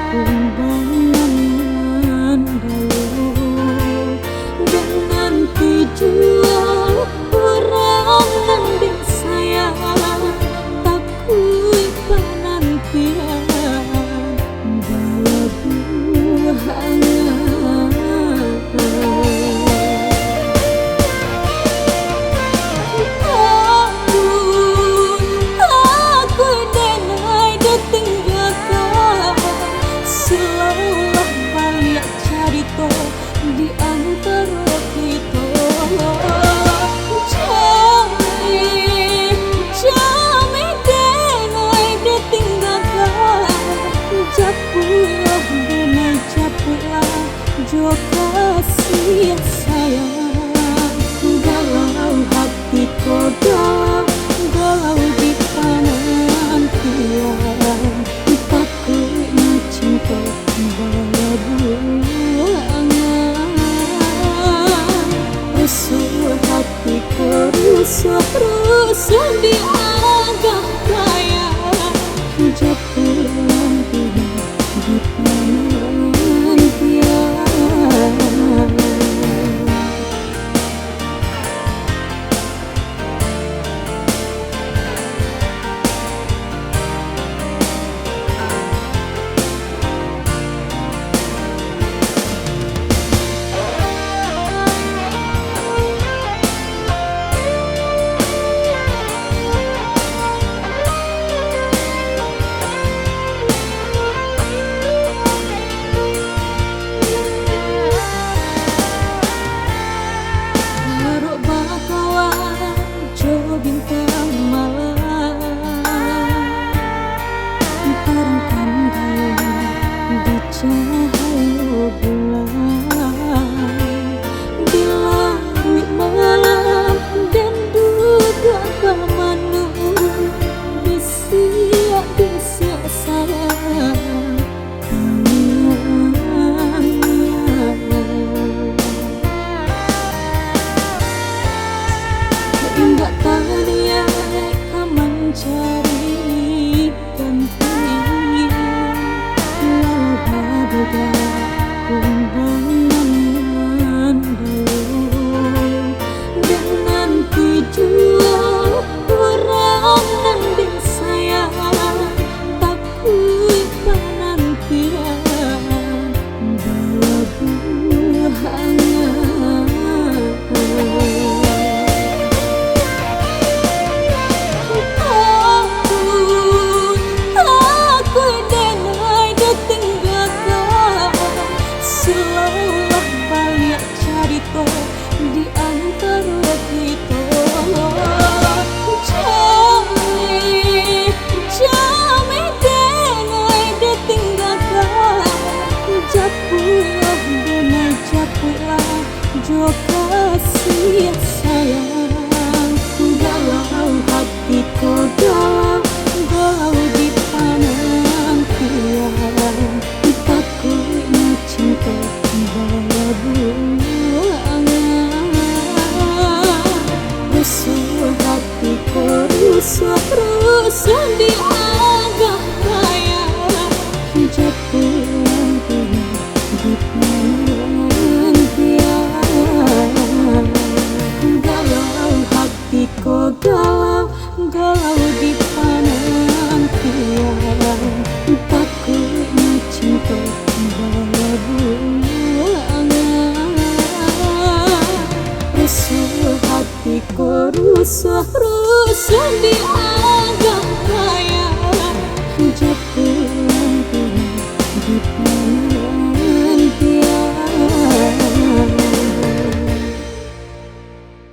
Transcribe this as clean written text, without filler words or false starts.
kumbangan galuh dengan tujuan orang nanding sayang takui penantian bawa di antara kita Jami denai ditinggalkan Japulah denai japulah Jo kasih sayang Galau hatiku galau di penantian takutnya cinta hatiku rusuh di agak raya japulan di penantian bintang malam terangkan di cahaya bulan di langit malam dan duga kemana bisiak sayang enggak tanya mencari ganti lalu berbeda kumbangan galuh dengan tujuan orang nanding sayang takui penantian bawa buah di antara kita Jami denai ditinggalkan japulah denai japulah Jo kasih sayang galau hatiku galau di penantian takutnya cinta bawa hatiku rusuh di agak raya japulan di penantian galau hatiku galau di penantian takutnya cinta bawa rusuh hatiku rusuh di agak